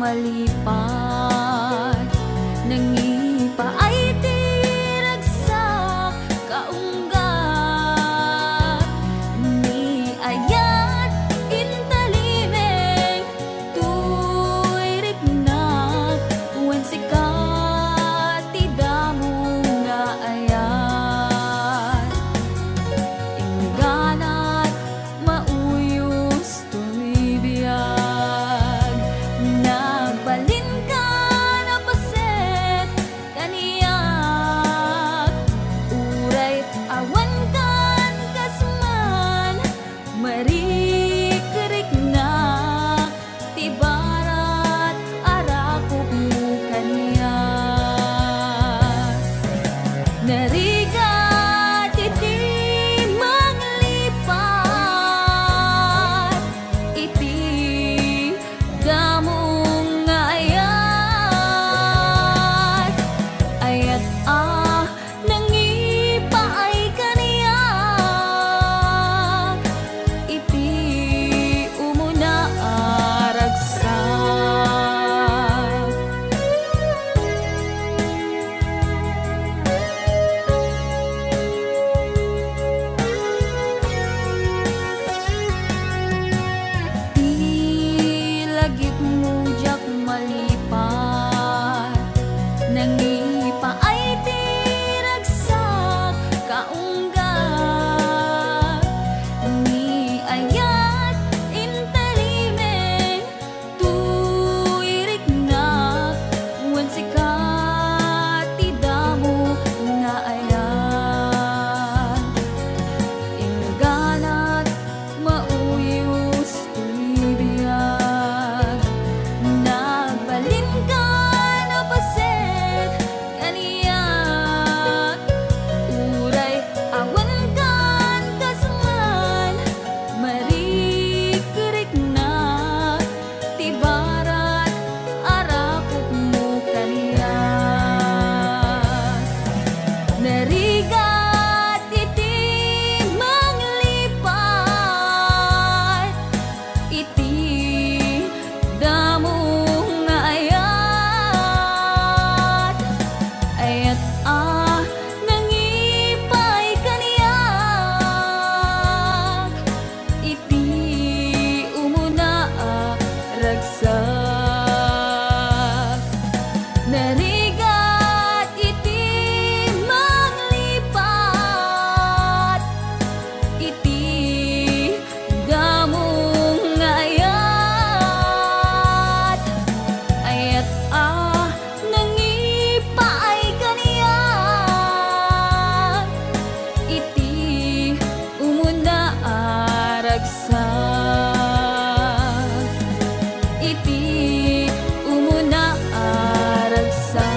malipat. Nangipa ay tiragsak kaunggat, ni ayat intalimeng tuy riknak wen sikat ti damo nga ayat. Ingganat mauyos tuy biyag, nagbalin ka na paset kaniyak, uray awan kan kasman marikerik na ti barat arakop mo kaniyak. Narigat iti manglipat, iti damong nga ayat. Ayat nangipa ay kaniyak, iti umuna aragsak. Ilagip mo jak malipat, nangipa ay tiragsak kaunggat, ni ayat intalimeng tuy riknak wen sikat ti damo nga ayat. Ingganat mauyos tuy biyag, nagbalin ka na paset kaniyak, uray awan kan kasman marikerik na ti barat arakop mo kaniyak. Narigat iti manglipat, iti damo nga ayat. Ayat nangipay kaniyak, iti umuna ragsak. Narigat iti manglipat, iti damo nga ayat. Ayat nangipa ay kaniyak, iti umuna aragsak, iti umuna aragsak.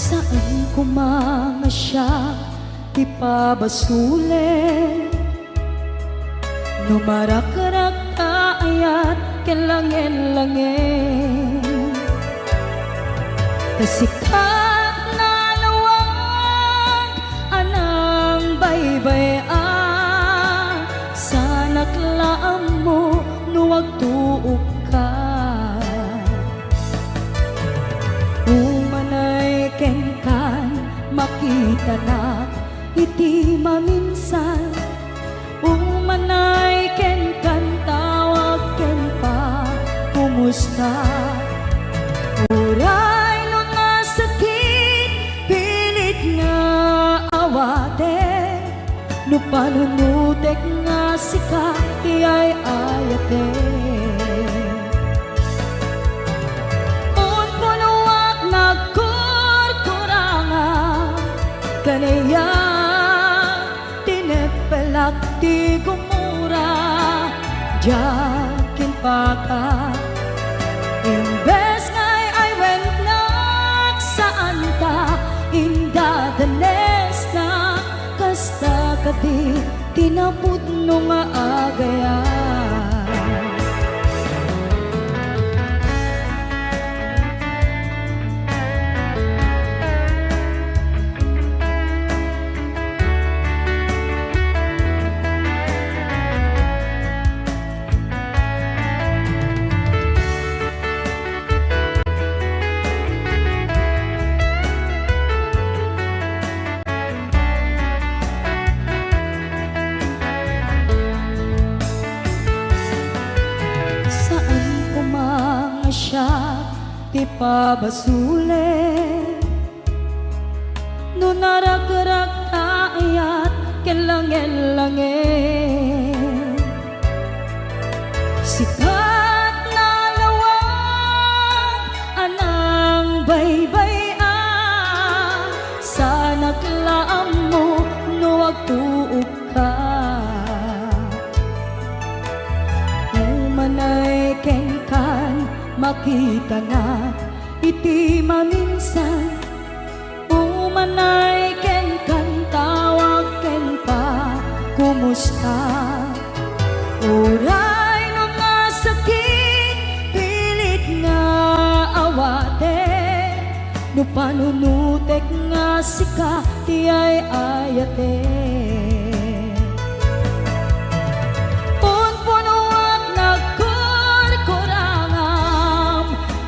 Saan kumangasya ipabasule, numarakarag ayat kelangin-langin, kasikat na lawag anang baybayan, sanak laam mo nuwag tuok ka. Umanay kenkan makita na iti maminsan, umanay kenkan tawag ken pa kumusta. Uray no nasakit pilit nga awate, no panunutek nga sika iyay ayate. Kaniya tinepelak ti gumo Jakin pa ka. Imbes ngay ay wennak saan ta, inda danes na kasta kadi tinapud no nga agayan. Di pa basule no naragrak taayat kelangel-langel sikat na lawag anang baybay-an sa naglaam mo no agtuog ka umanay kenkan makita na iti maminsan umanay ken kan tawag ken pa kumusta uray no nga sakit pilit nga awate no panunutek nga sika ti ay ayate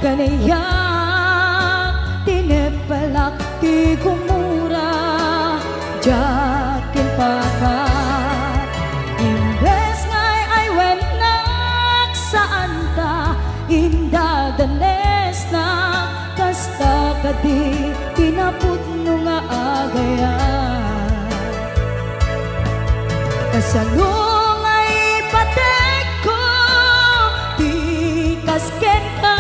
kanayak tinepelak ti kumura jakin pakat imbes ngay ay wennak saan ta inda danes na kasta kadi tinapud no nga agayan kasalong ay patek ko ti kasken ka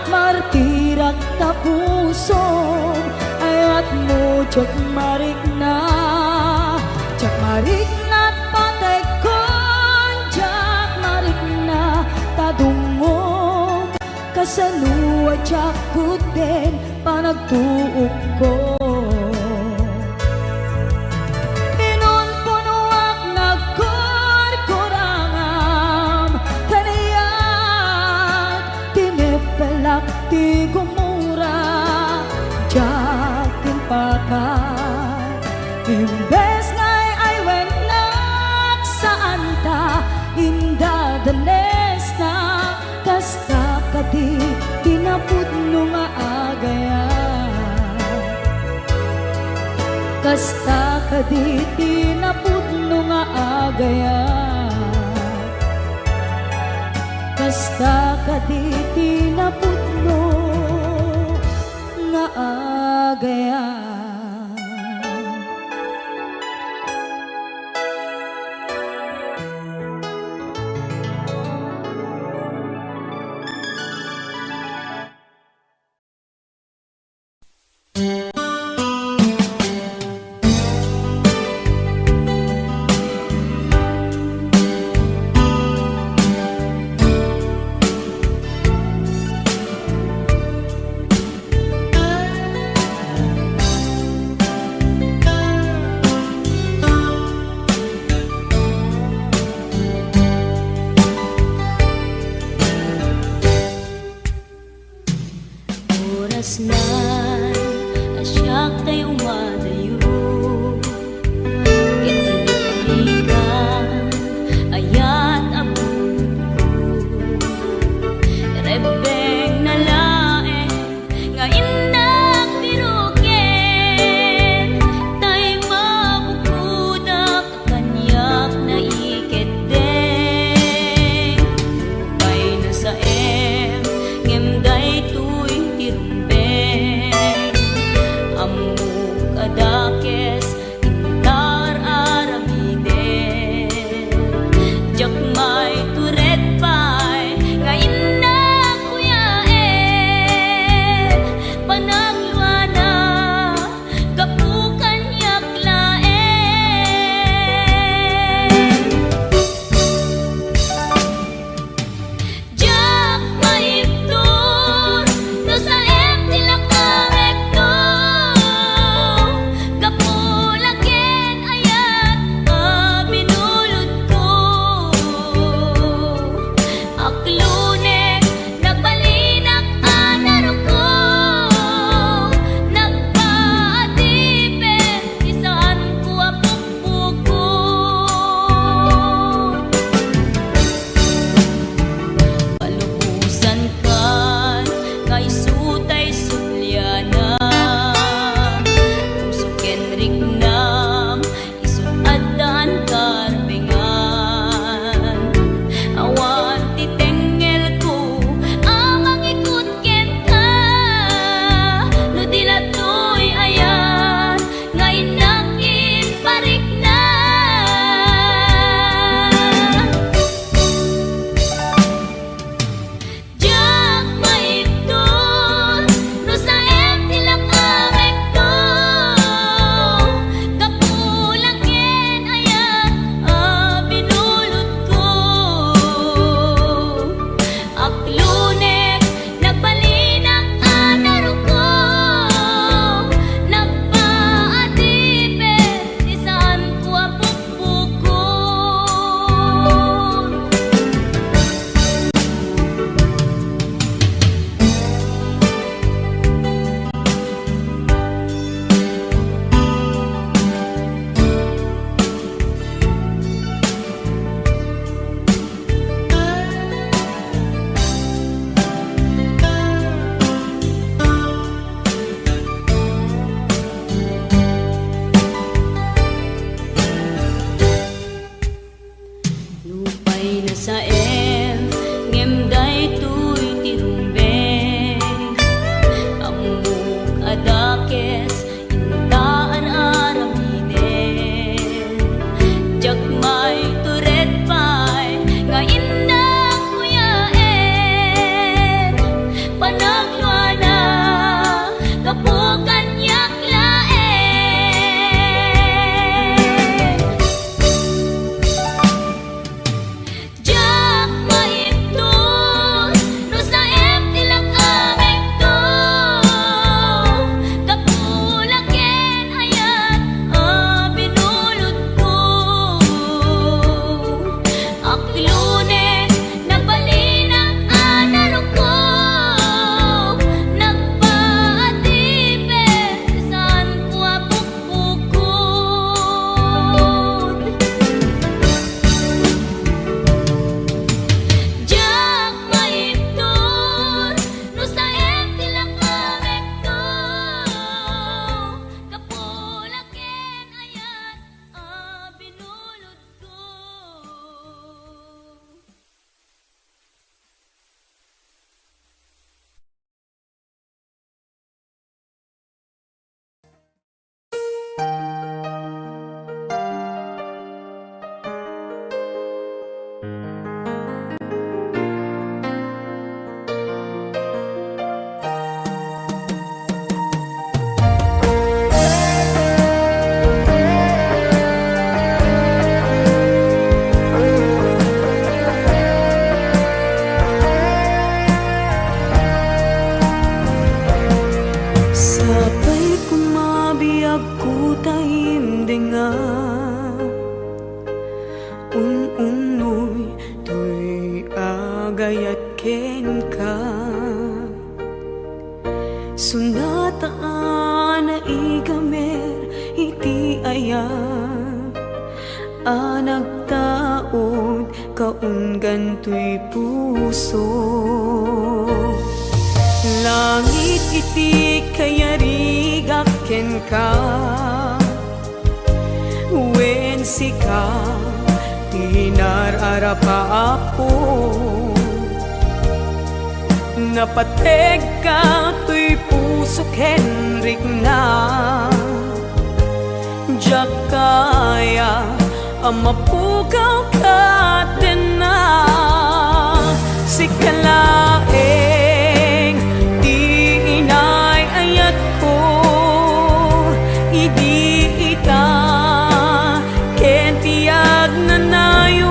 martirak ta puso ayat mo jak marik na patay kon jak marik na tadungom kasaluwa jak kuden panagtuog ko pinunpunuak nagkurkurangam kanayak tinepelak ti gumura jakin pakat imbes ngay ay wennak saan ta inda danes na kasta kadi tinapud no nga agayan kasta kadi tinapud no nga agayan kasta kadi tinapud no nga agayan. ken ka. Sunataan na igamer iti ayat, nagtaod kaun gantoy puso. Langit iti kayarigak ken ka, wen sika tinararapa ako. Napateg ka to'y puso kenrik na, diyak kaya amapugaw ka din na. Sikalaeng di inay ayat ko, idi ita ken tiyag na nayon.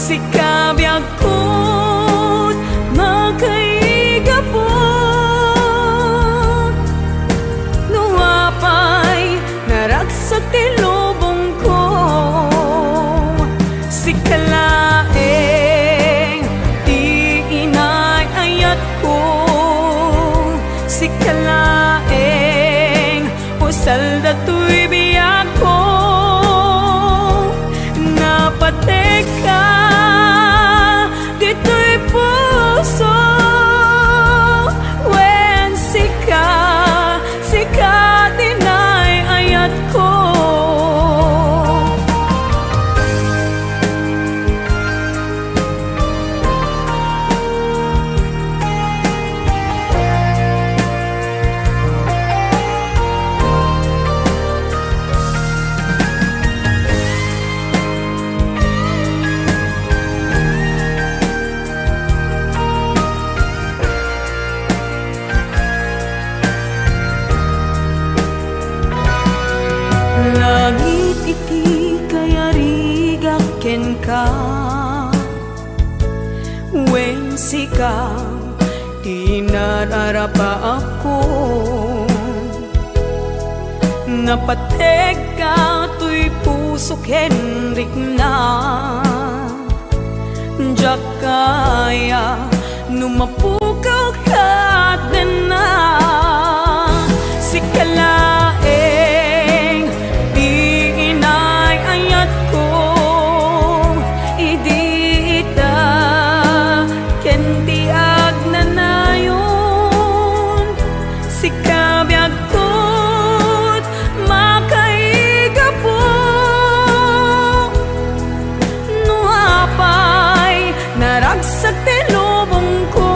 Sikabiyag ko magkaigapot, nuapay naragsak ti lubong ko. Sikalaeng di inay ayat ko, sikalaeng usal dato'y biyak ko. Napatek ka dito'y puso, wen sika dinay ayat ko. Langit iti kayarigak ken ka, wen sika tinararapa ako. Napateg ka to'y puso kenrik na, diyak kaya numapugaw ka din na. Sikalaeng di inay ayat ko, idi ita ken tiyag na nayon. Sikabiyag ko't makaigapot, nuapay naragsak ti lubong ko.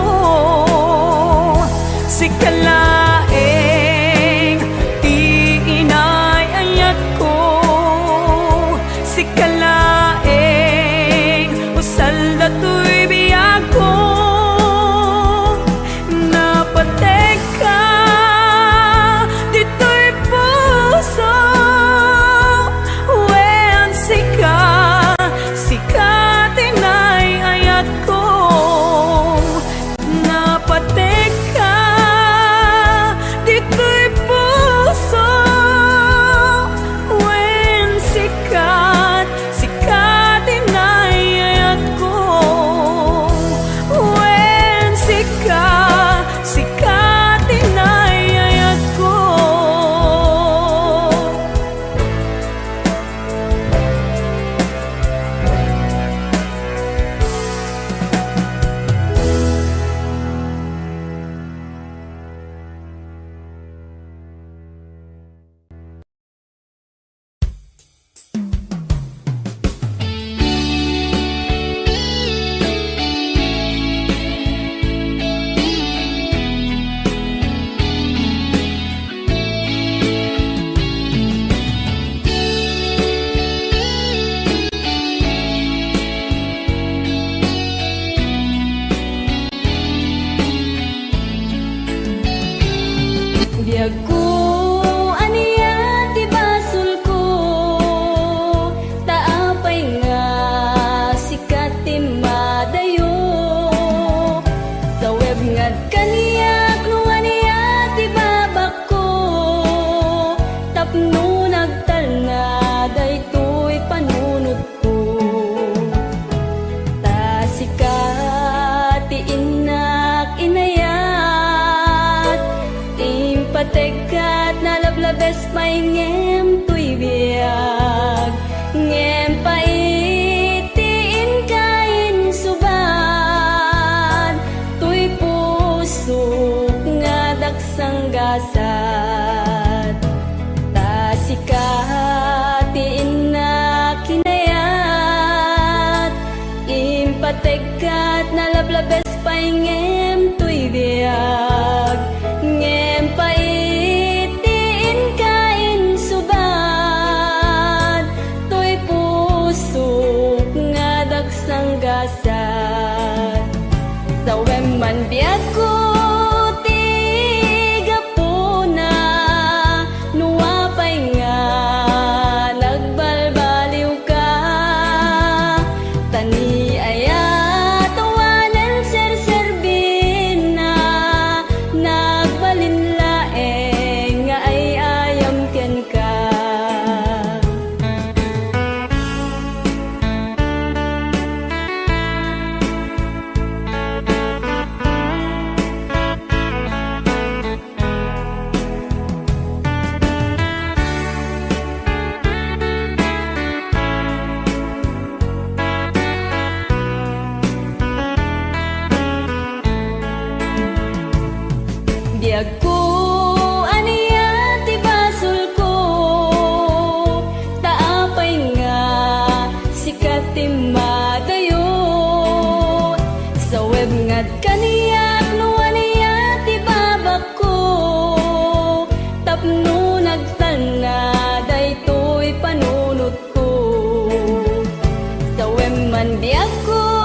man biag ko tiga po na nuwapay nga nagbalbaliw ka tani aya tawanan serserbin na nagbalinlaeng nga ay ayam ken ka. Biag ko aniya ti basol ko taapay nga sikat ti madayon sa web ngat kaniyak no aniya ti babak ko tapno nagtana daytoy panunot ko sa web man biag ko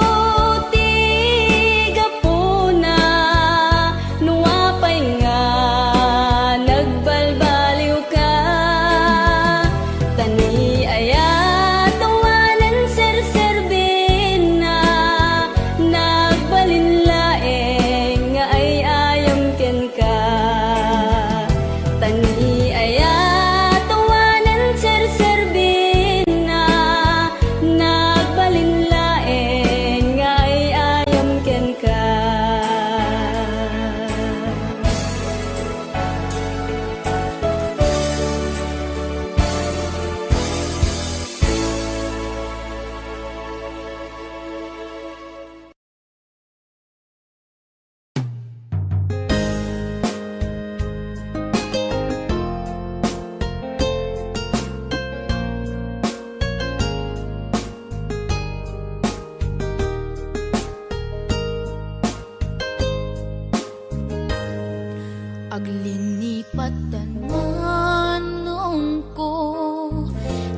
Aglinipatan manong ko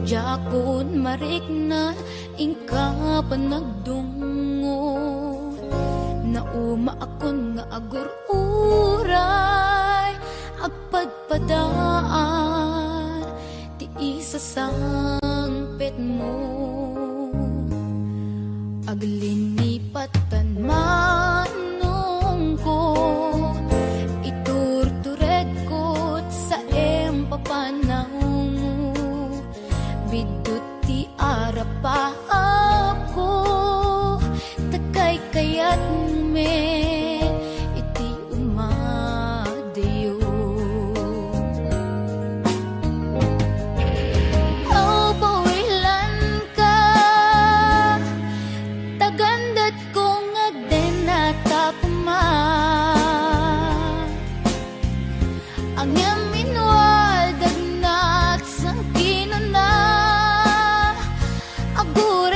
Jakon marikna ingka panagdungo Nauma akon nga agururay Agpadpadaan Ti isa sangpet mo Aglinipatan manong ko panahon bidot ti arapahap ko takay kayat met iti umadayo aw pawilan ka tagandat kong agdenata puma ang minwal dagnat sang kinuna agur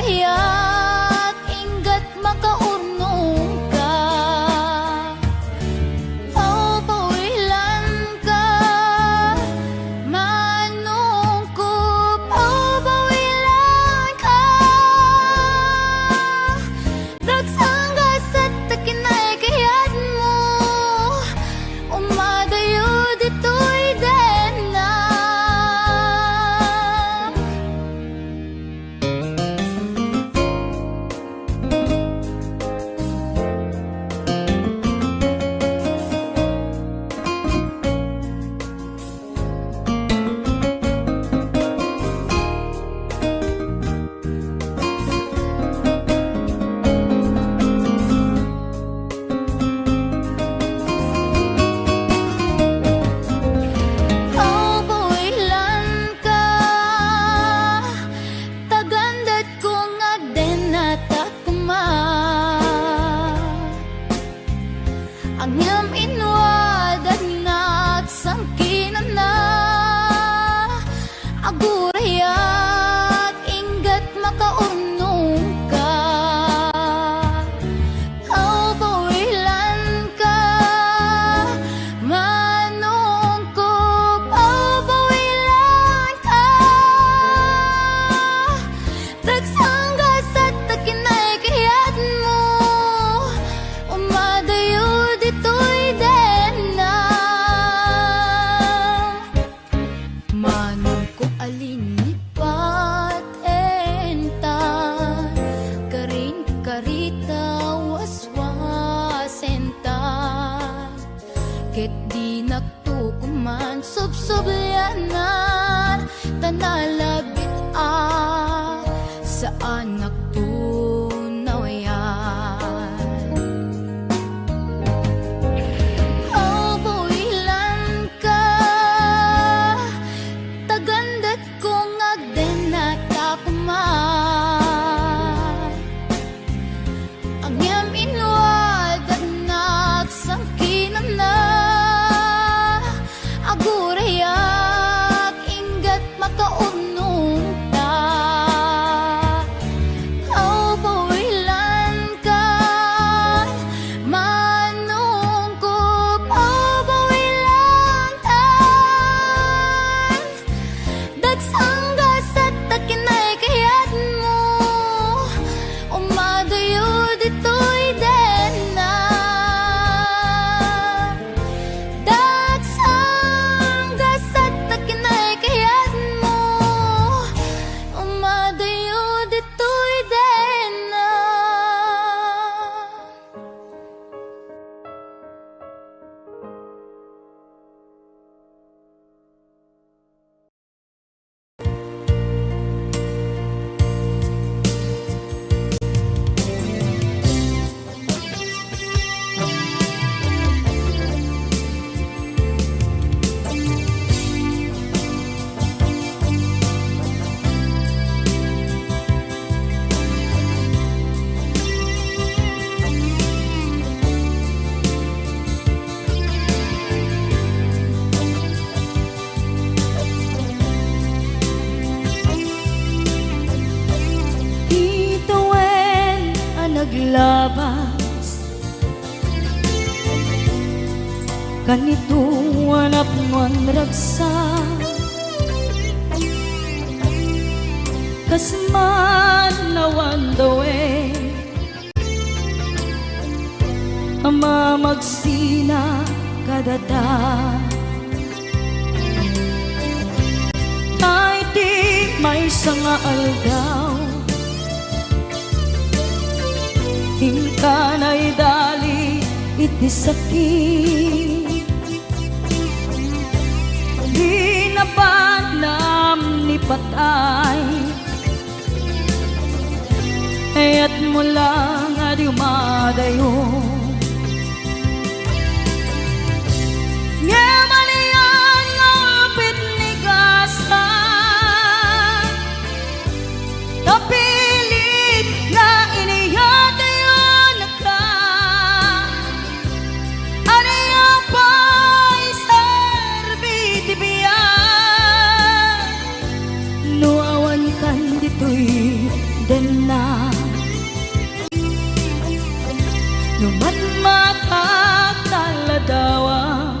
saan nagtunaw yan. Oh, builan ka, tagandat kong agden at akuman. Ang yam inwad at nagsangkinan na, agurayak ingat makaunong ta. Oh, bawilan ka, manungkop. Oh, bawilan ta, dagsanggas at takinay kayat mo, umadayo dito'y den na. Dagsanggas at takinay kayat mo, umadayo dito'y den na. Ituwen ang naglabas, ganito anak mon ragsa. Kasman nawan dawe, ama magsina kadada. Ay di may sanga aldaw, hingkanay dali iti sakit. Di na panam ni patay, ayat mo lang adi umadayo. Ngaman iyan ngapit ni gasa, tapilit na iniyatayo na ka. Anaya pa'y sarbiti biyan, nuawan kan dito'y den na. Numatmatak taladawa,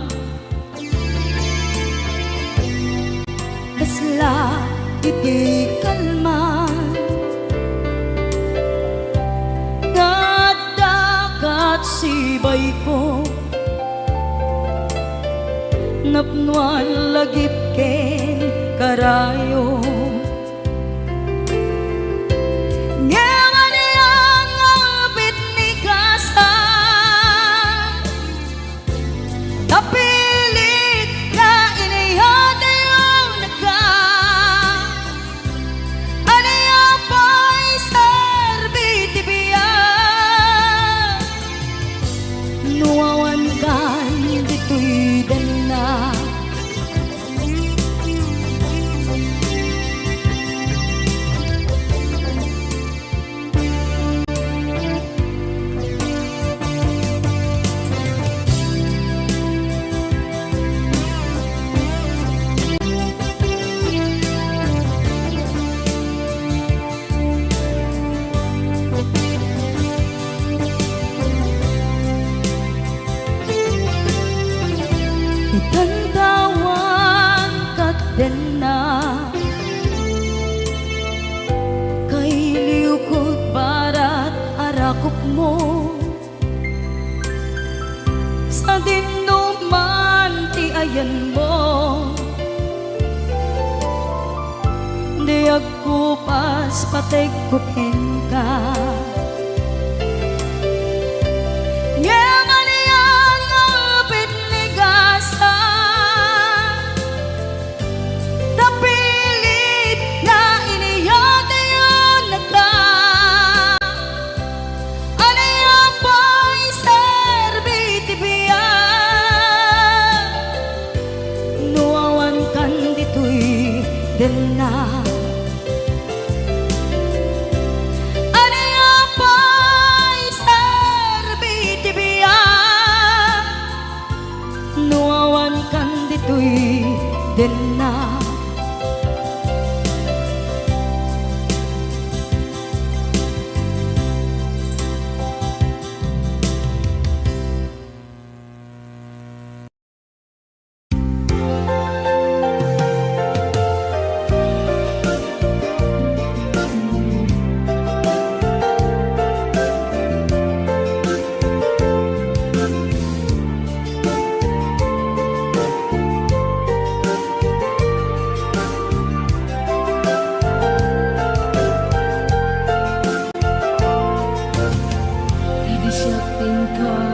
kasla iti kalman. Dagat sibay ko, napnuan lagip ken karayo. Ngaman iyan ngapit ni gasa, tapilit na iniyatayo na ka. Anaya pa'y sarbiti biyan, nuawan kan dito'y den na. Itantawan kat den na, kay liukod barat arakop mo. Sa dinuman ti ayan mo, di agkupas patay kupin ka. Ngaman iyan ngapit ni gasa, tapilit na iniyatayo na ka. din na. Ano nga pa'y serbi tibiya, nuawan kan dito'y din na.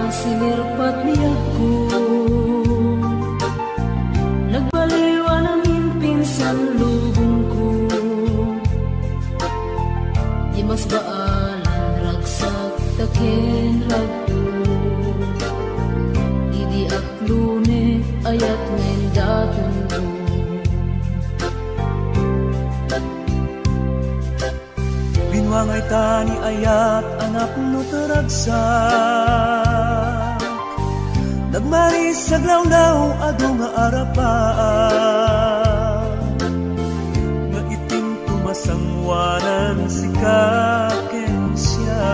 Sinirpat niya ko, nagbaliwan ang pinsan lubong ko. Di mas baalan ragsak takin ragto, idi aklune ayat ngayon daton ko. Binwangay tani ayat anak no taragsak, nagmaris sa glawlaw ado nga arapaan, nga itim tumasangwanan si kaken siya,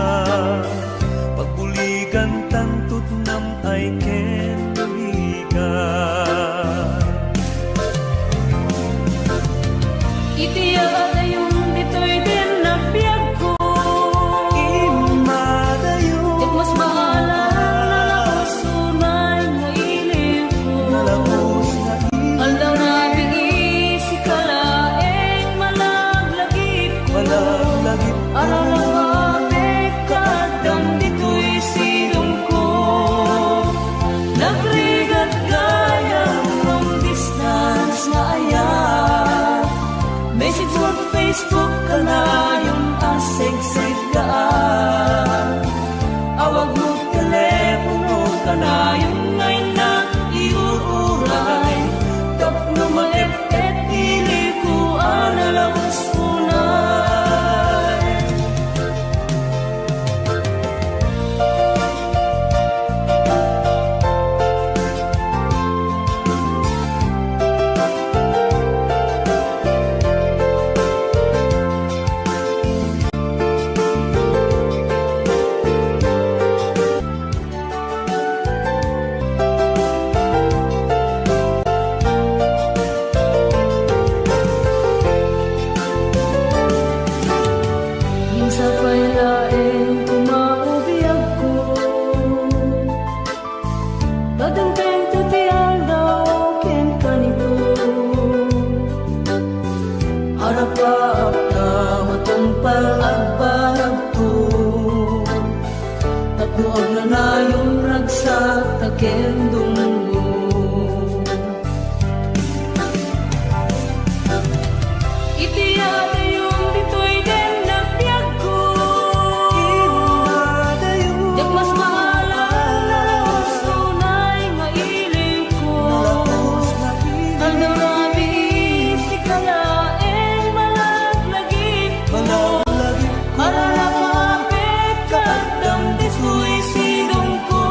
pagbuligan tantut nam ay ken buligan. Itiya yung dito'y din na biyag ko, Imadayo it mas bahala na sunay nga ilim ko. nalabos na Aldaw na bigi si kalaeng malaglagip ko. imalaglagip ko. Aralawabik kadang dito'y silong ko, nagrigat gaya long distance na ayat. Message mo Facebook ka na yung asig-sig kaan, awag mo telepono ka na yung ngayon na iuuray. Tapno maepet ili ko analawas unay. Minsan pa'y laeng kumaubiyag ko, badanteng tutiyang daw ken kanito. Harap-harap na matumpal at parang to, tapnood na na yung ragsak taken dungo. Itiya yung dito'y din na biyag ko, Imadayo yak mas mahala na sunay nga ilim ko. nalabos na Aldaw na bigi si kalaeng malaglagip ko. imalaglagip ko. Aralawabik kadang dito'y silong ko,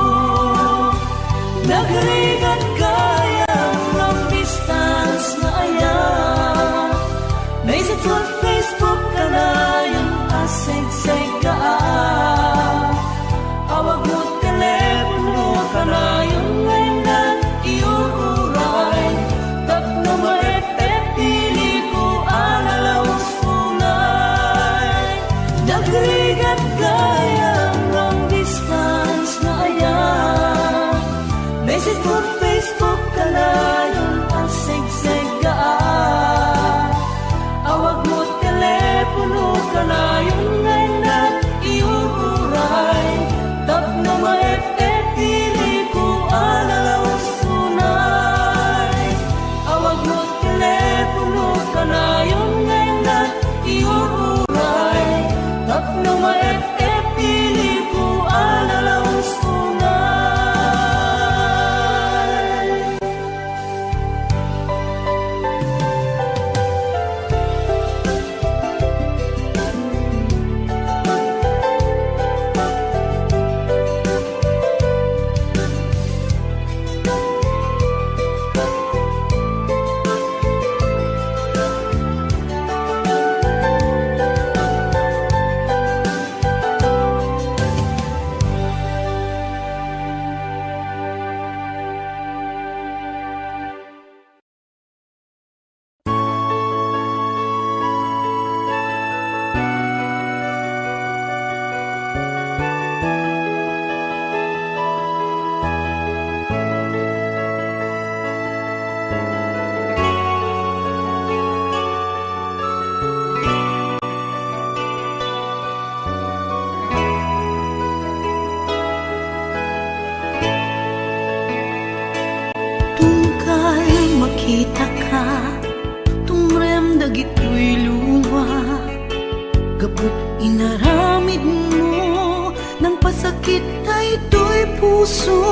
Gapot inaramid mo ng pasakit ay ito'y puso.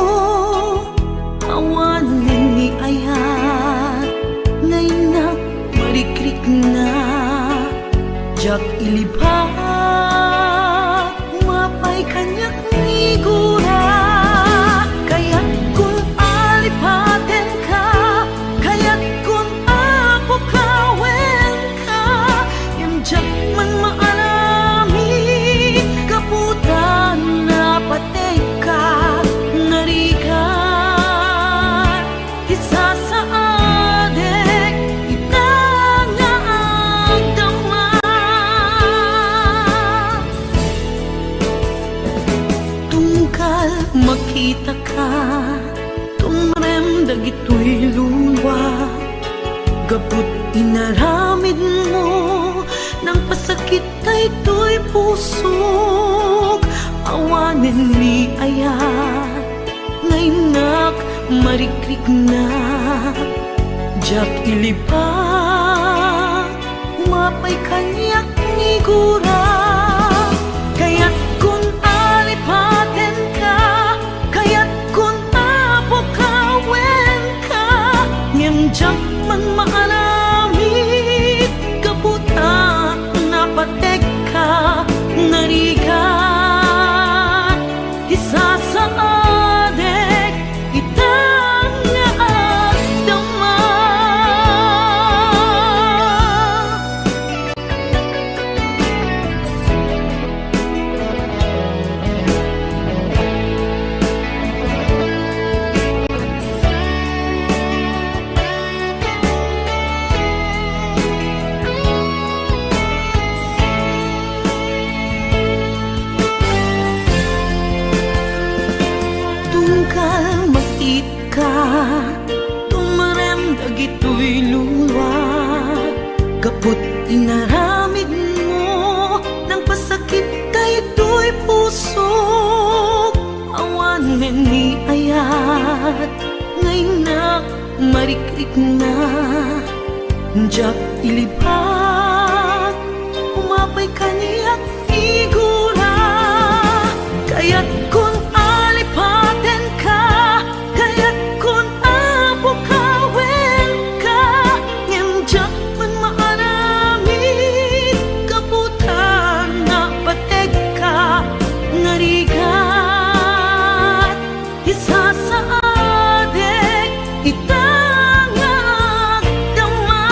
Awanin ni ayat ngayon na marikrik na. Jak ilibak mapay kanyak nigura. Kaya't kung alipaten ka, kaya't kung apukawen ka, yung jak man maalami kaputan na patay ka. Narigat isa sa adek itangaagdama. Tungkal makita ka, tumrem dagito'y luwa. Gapot inaramid mo ng pasakit ay ito'y pusok. Awanin ni ayat ngayon nak marikrik na. Jak ilibak mapay kanyak nigura. Kaya't kung alipaten ka, kaya't kung apukawen ka, ngem jak man maalamit kaputa na patek ka. Narigat isa sa adek itangaagdama. Tungkal makit ka, tumarem dagito'y luwa. Gapot inaramid mo ng pasakit ay ito'y pusok. Awanin ni ayat ngayon na marikrik na. Jak ilibak umapay kaniyak figura. Kaya't kung alipaten ka, kaya't kung apukawen ka, ngem jak man maaramid kaputan na pateg ka. Narigat isa sa adek itangaagdama.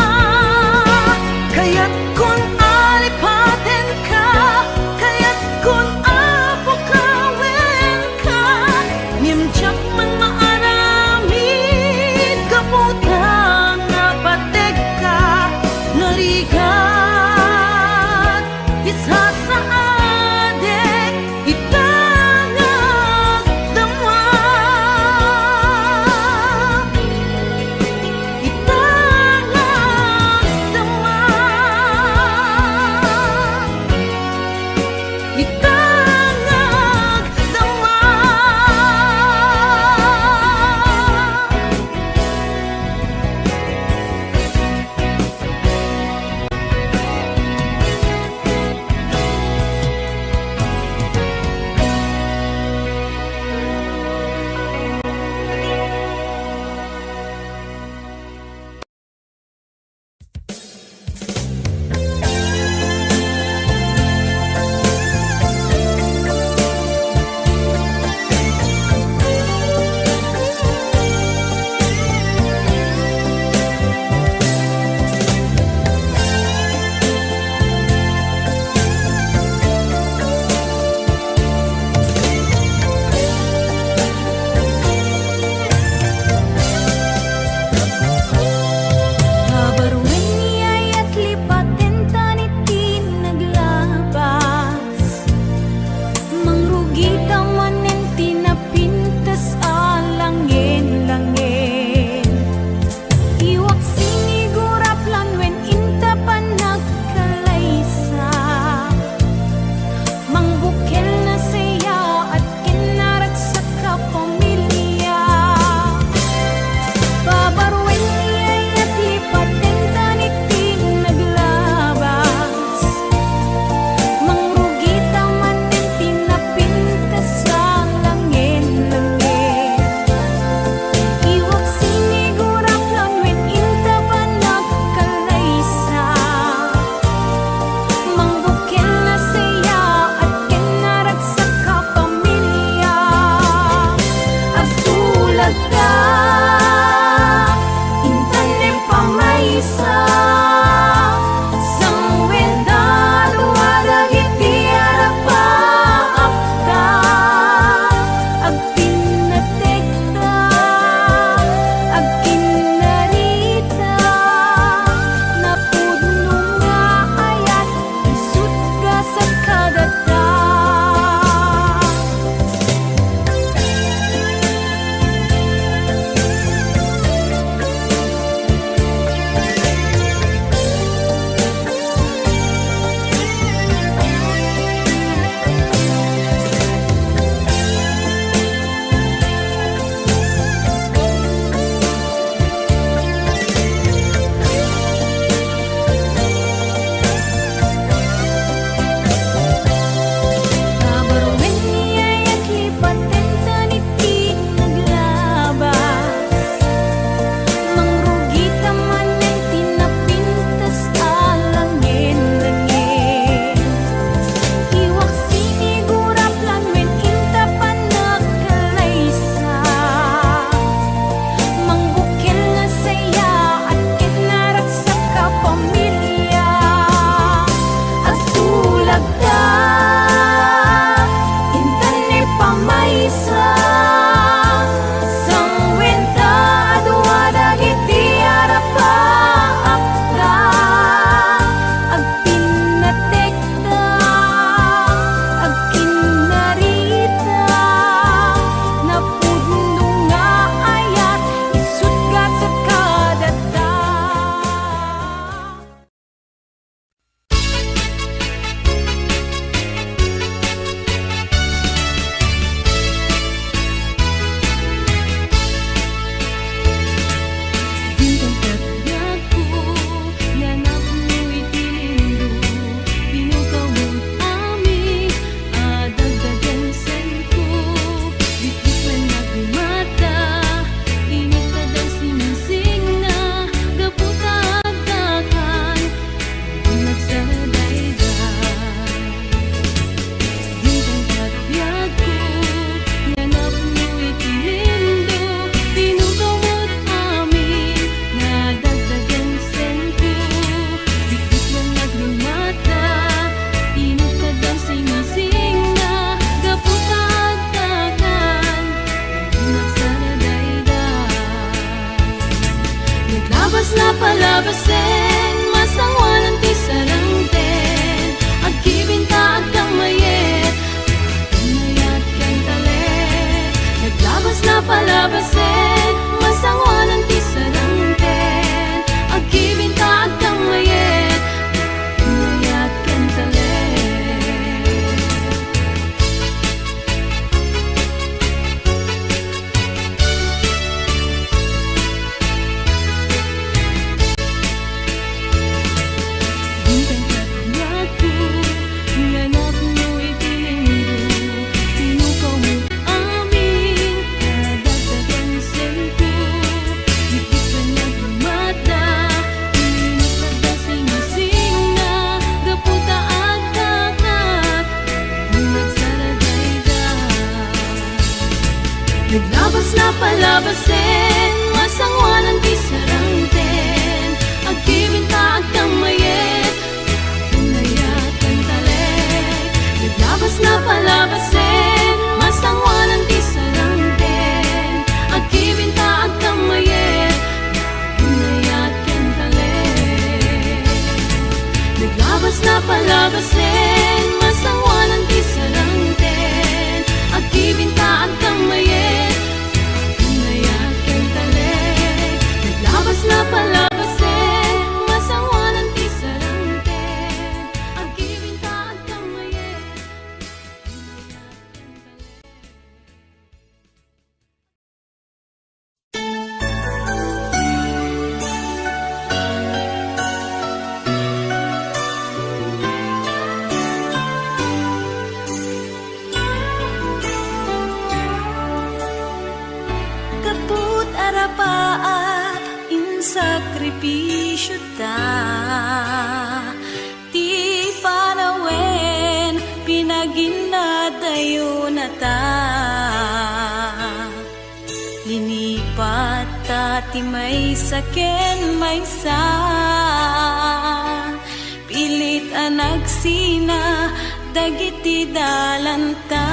palabasin, masangwanan di sarangten, agkibinta agkamayet, pinayakan taleg. Naglabas na palabasin, masangwanan di sarangten, agkibinta agkamayet, pinayakan taleg. Naglabas na palabasin, masangwanan di sarangten, agkibinta agkamayet, pinayakan taleg. Naglabas na palabasin, masangwanan di sarangten, agkibinta agkamayet, pinayakan Kaput arapaat in sakripisyo ta, ti panawen pinaginadayo na ta. Linipat ta ti may saken may sa, pilit anagsina dagiti dalanta.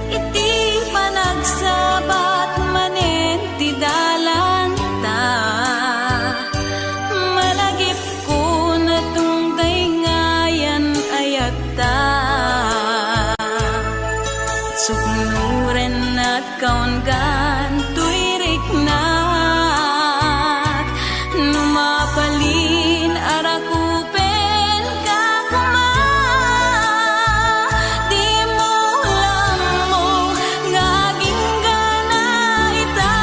Iti panagsabat manen ti dalanta, malagip ko na tungday ngayan ayata. Suknuren at kaungan tuirik nak, numapalin arakupen kakuma. Di mo lang mo ngaging gana ita,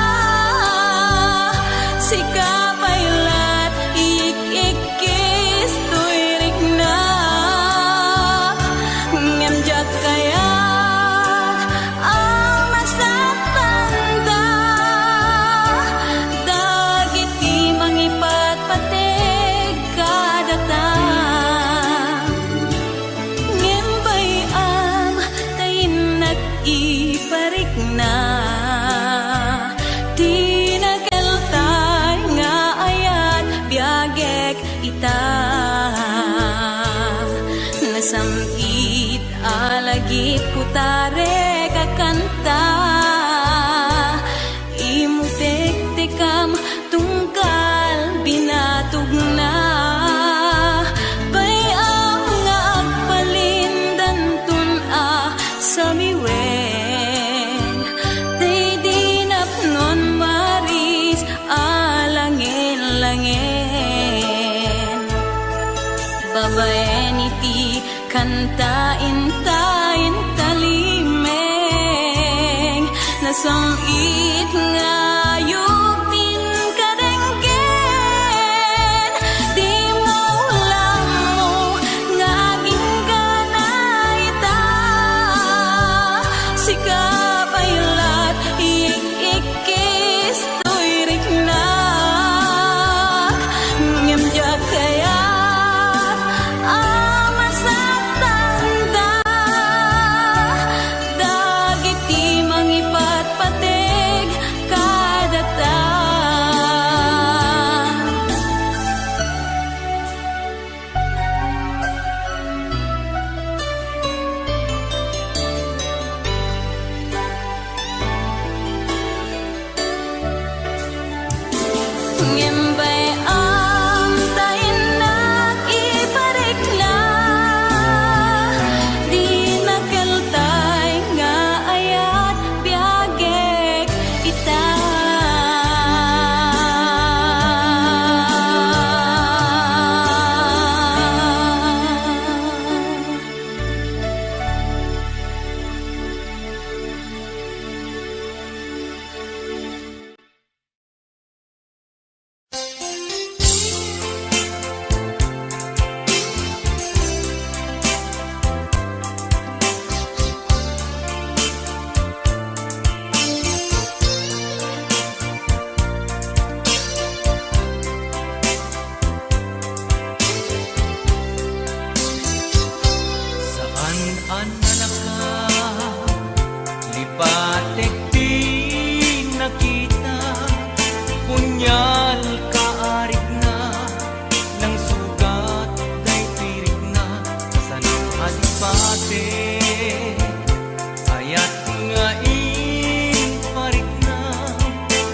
sikapaylat ik-ikis tuirik nak, ngamjak kaya ang masatanda, dagiti mangipatpateg kadata. Ngembay am tayin nag-iparik na, di nagaltay nga ayat biyagek ita. Nasamkit alagit putare kakanta, imutek-tekam tungkal binatog na. Bayam nga agpalindan tun sa miwen, day dinapnon maris alangin-langin. Babaen iti kantain tayin talimeng, nasamit nga yugtin kadenggen. Di mo lang mo ngaging gana ita, sikapaylat ik-ikis tuirik nak, ngamjak kaya ang masatanda, dagiti mangipatpateg pate ayat nga parik na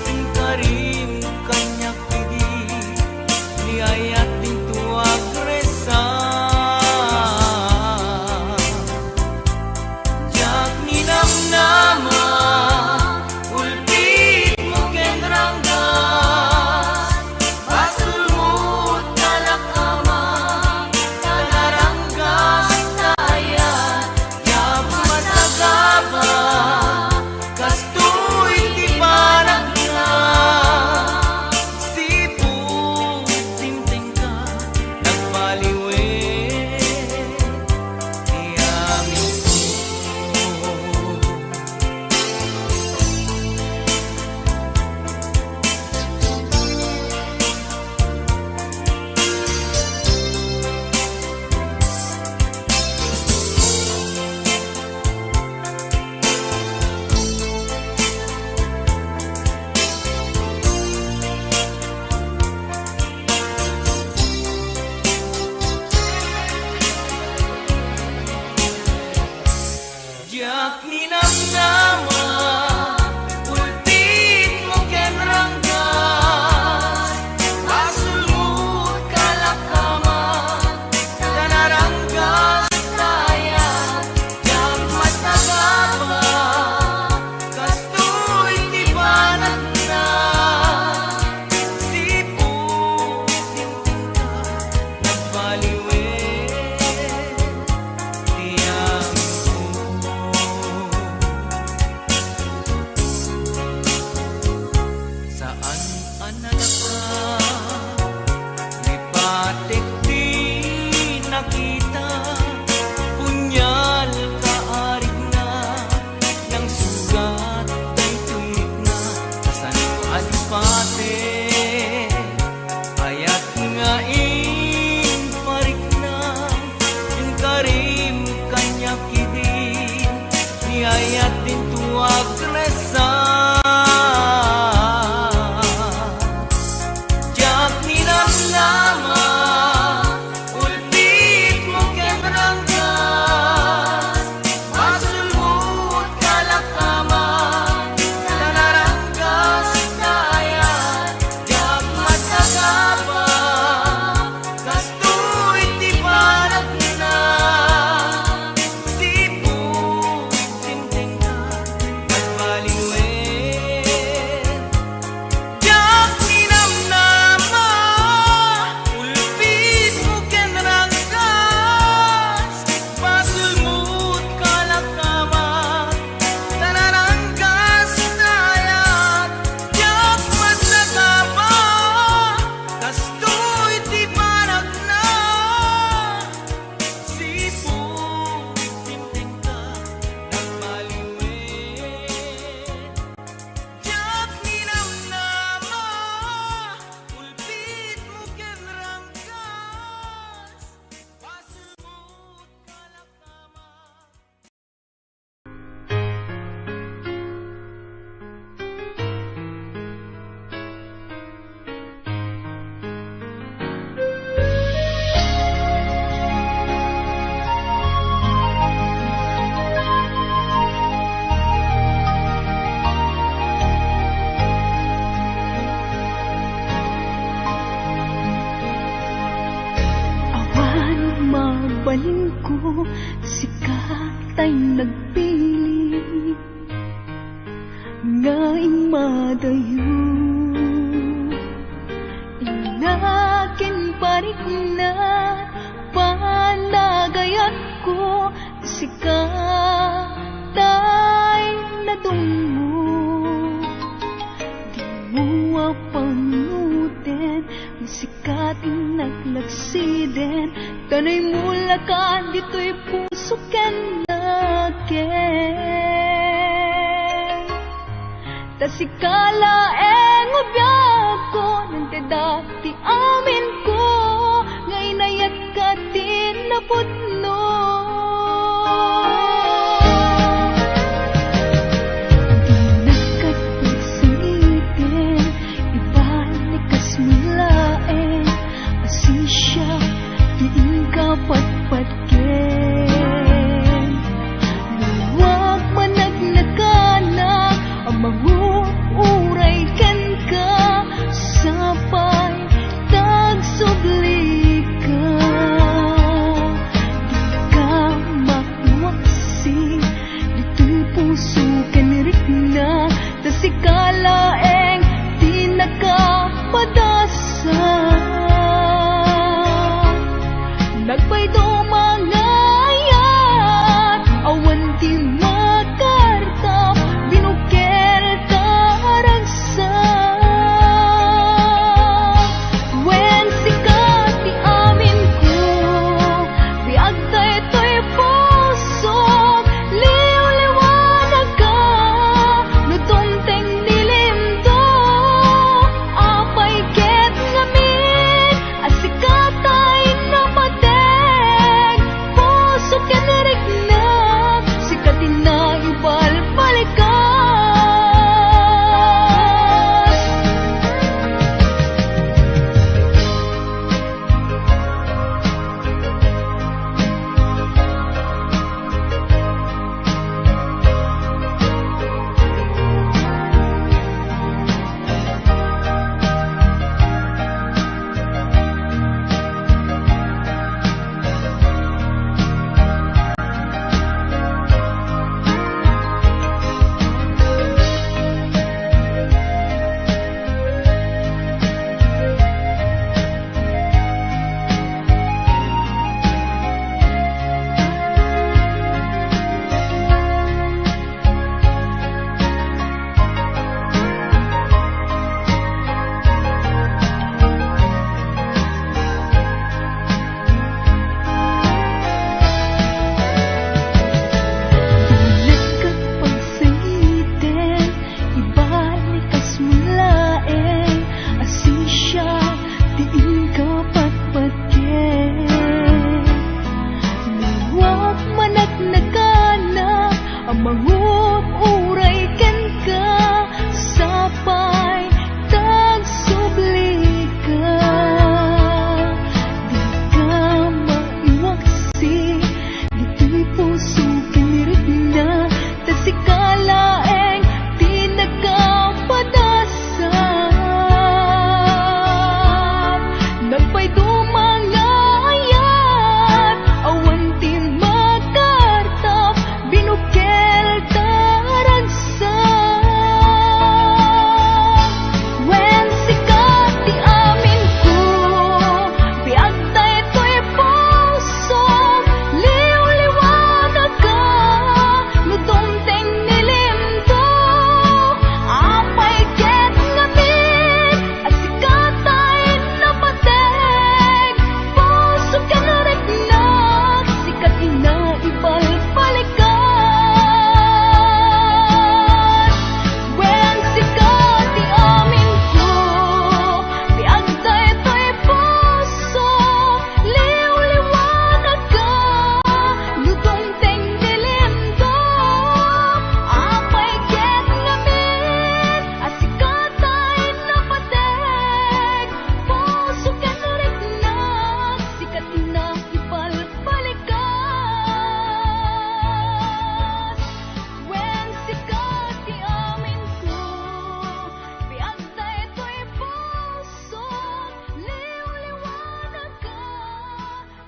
ang karim kanyak pigi ni ayat din tuwag resa jak ni namnama ulpit mo kenranggas basulmut kalakama kanaranggas tayan yap masagaba kastoy di parang na sipong timting ka nagbaliwe di amin ko. Jak ninamnama ultit mo kenranggas basulmut kalakama kanaranggas tayan jak masagaba kastoy di banat na sipong timting ka nagbaliwe di amin ko. Saan analaka lipatik di nakita punyal kaarig na ng sugat ay tuwik na kasan mo alipate ayat nga parik na yung karim kanya kidin ni ayat din tuwag resa jak ninamnama ulpit mo kenranggas basulmut kalakama kanaranggas tayan jak masagaba kastoy di parang na sipong timting ka nagbaliwe jak ninamnama ulpit mo kenranggas basulmut kalakama kanaranggas tayan jak masagaba kastoy di parang na sipong timting ka nagbaliwe jak ninamnama ulpit mo kenranggas basulmut kalakama. Awan magbalin ko, sikat ay nagpili ngaing madayo. Inakin parik na panagayat ko, sikat ay nadungo. Di mo pangutin, ang sikating naglaksiden, tanay mula ka, dito'y puso ken nakin. Tasikala ngobiyag ko, nante dati amin ko, ngay nayat ka din napudno. Di nakatpagsangitin, ibalik kas mulain, asisya, diin ka patpatkin. dumangayat, awan ti makarta, binukel taragsak. When sikat ti amin ko, biag ta ito'y pusok, liw-liwanag ka, no tumteng nilim to, apay ket ngamin, asikat ay napateg, pusok yan narignak, sikatin na ibalbalikas. Lekat pagsalitin, ibalikas mulaeng, asisya, tiin ka patpatyen. Luwag managnaganap, amangup uray ken ka, sapay tagsubli ka. Di ka maiwaksi, dito'y puso kinirigna, tasikalaeng di nagkapadasat. Nagpay dumangayat, awan ti makartap, binukel taragsak. When sikat ti amin ko, biag ta ito'y pusok, liw-liwanag ka, no tumteng nilim to, apay ket ngamin, asikat ay napateg, pusok yan narignak, sikatin na ibalbalikas. When sikat ti amin ko, biag ta ito'y pusok, liw-liwanag ka, no tumteng nilim to, apay ket ngamin, asikat ay napateg, pusok yan narignak, sikatin na ibalbalikas. When sikat ti amin ko, biag ta ito'y pusok, liw-liwanag ka,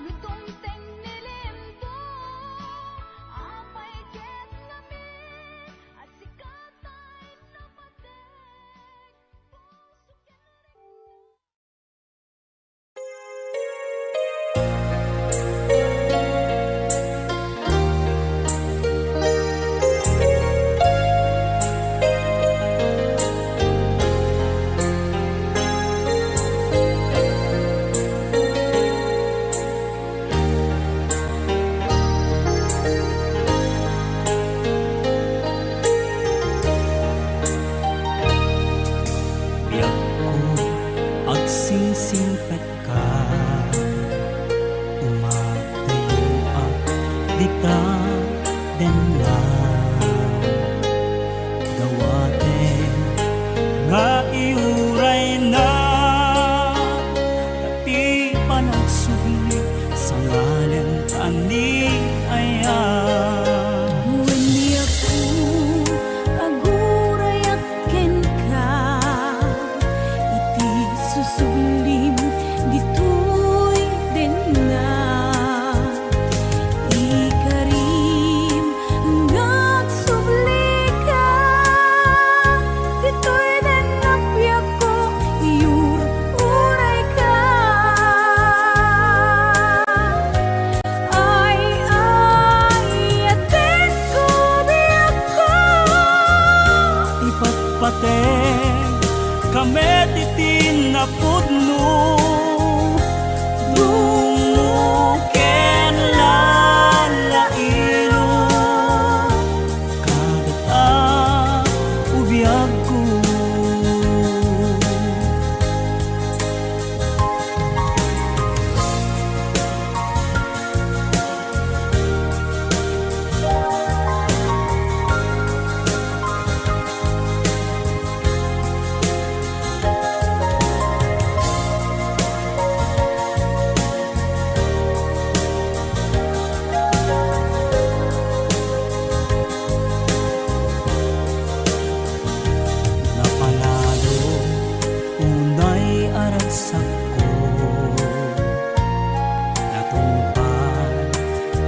no tumteng nilim to, apay ket ngamin, asikat ay napateg, pusok yan Biyak ko agsingsingpet ka, umatayo at di ka din na gawatin nga iuray na, tapi panagsuli sa ngalan ani ayan. When di ako aguray at ken ka, iti susulim dito'y din na, ikari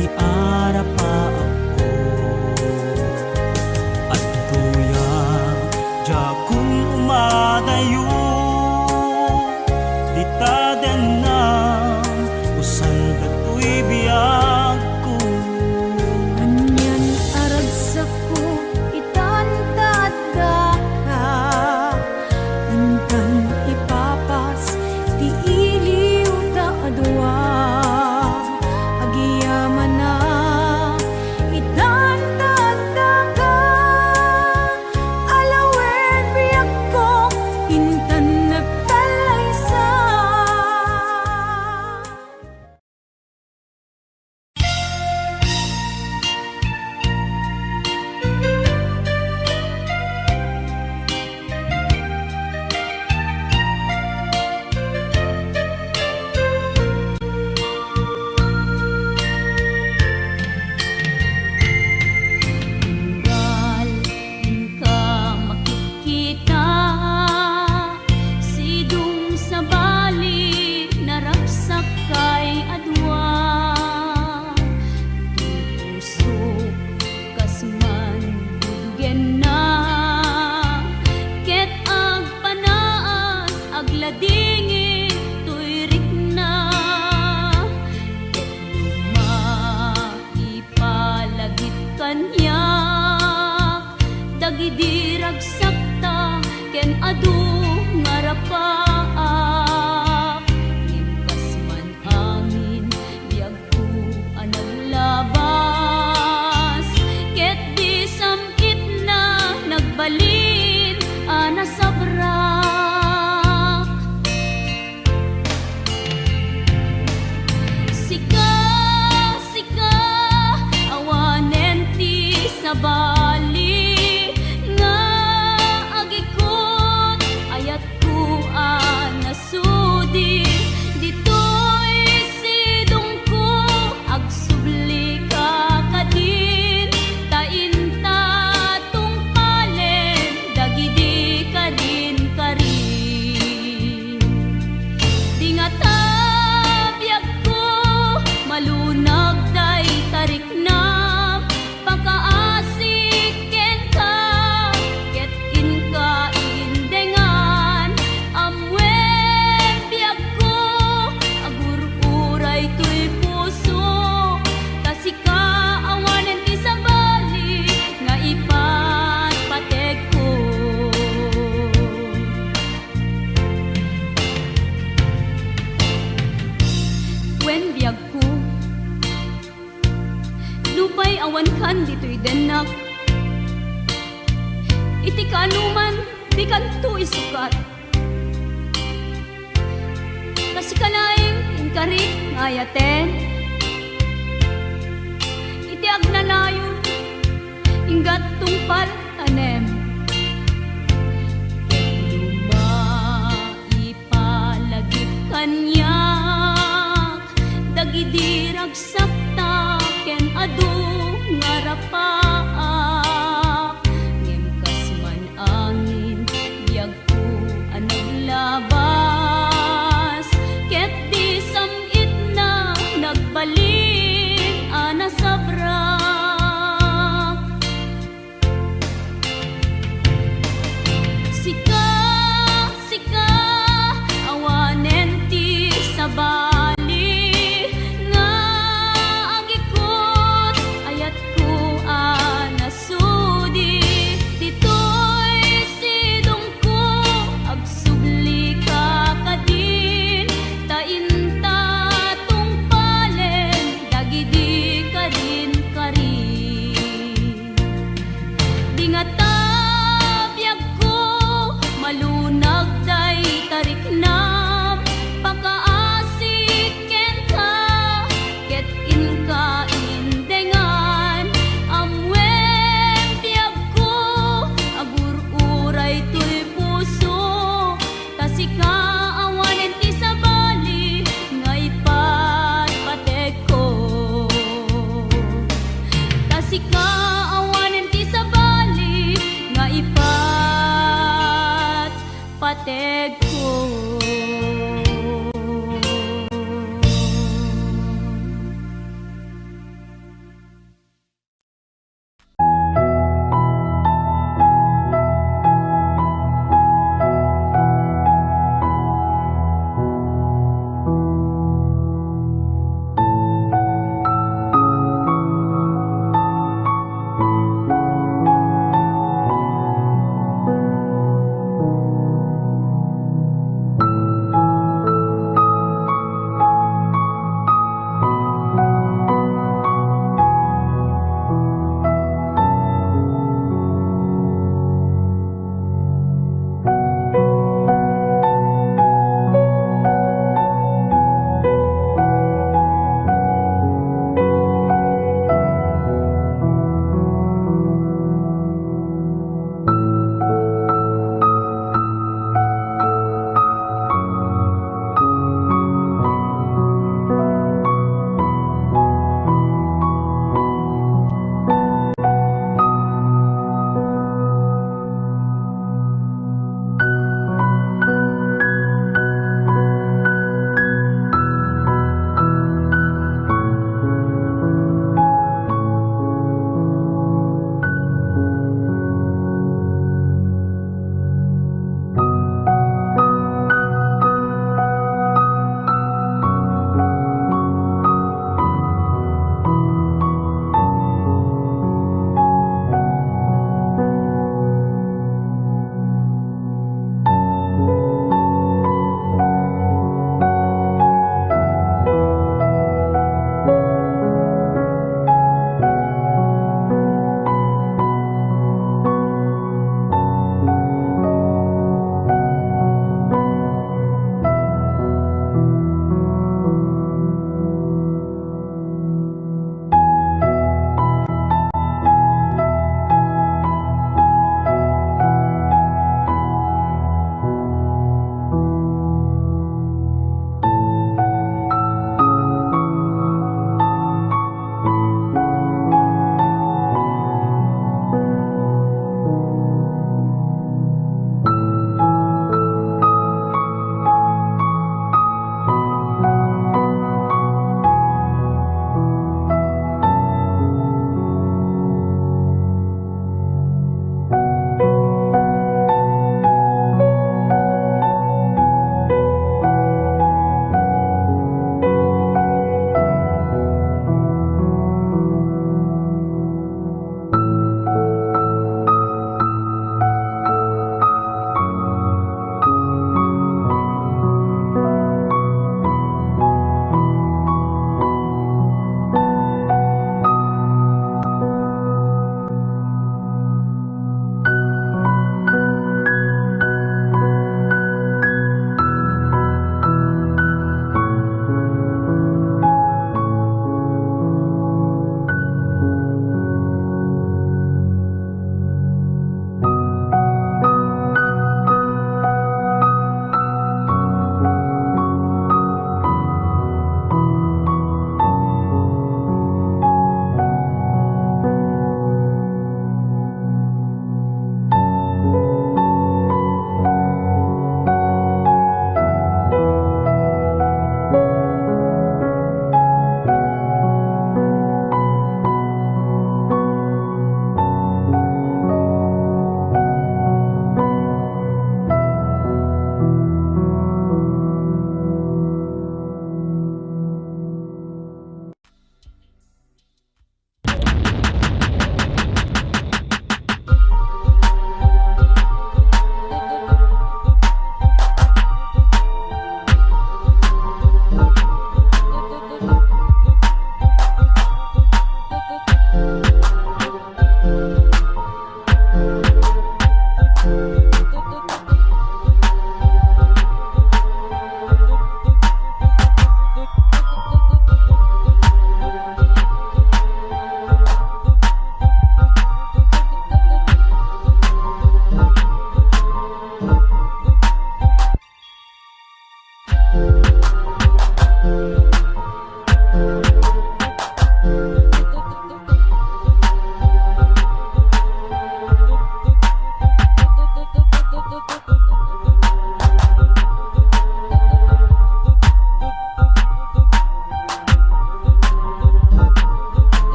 ti ara pa ako at tuya jakun umadayo ditaden na usan datoy biyag ko Anyan aragsak ko itantad ka Intang ipapas ti iliw ta adwa Agiyaman na itantad ka Alawen biyak ko intan nagtalaysa Tunggal ka makikita sidung sa bali naragsak kay adwa pusok kasman dudugen na ket ag panaas agladingi tuyrik na ket ipalagit kanyak dagidirag sakta ken adu ngarapaak ngimkas man angin biag ko anaglabas ket di samkit na nagbalin ana sabrak Sika, sika, awanen ti sa bali nga agikot ayat ko nasudi ditoy sidong ko agsubli ka kadin tainta tungpalen dagidi karin karin di nga tabiyag ko malunag day tarik na pagkaasik ken ka ket inka indengan amwen biyag ko agur-uray to'y puso tasika awanen ti sa bali nga ipatpatek ko wen biyag ko lupay awan kan dito'y denak iti kanuman di kanto isukat kasi kalaing inkari ngayaten iti agnanayon inggat tungpal tanem ipalagip kanyak dagidirag sakta ken adu ngarapaak ngimkas man angin biag ko anaglabas ket di samit na nagbalin ana sabrak Sika, sika, awanen ti sa bali nga agikot ayat ko nasudi ditoy sidong ko agsubli ka kadin tainta tungpalen dagidi karin karin di nga tabiyag ko malunag day tarik nam pagkaasik ken ka ket inka indengan amwen biyag ko agur-uray to'y puso tasika awanen ti sa bali nga ipatpatek ko tasika awanen ti sa bali nga ipatpatek ko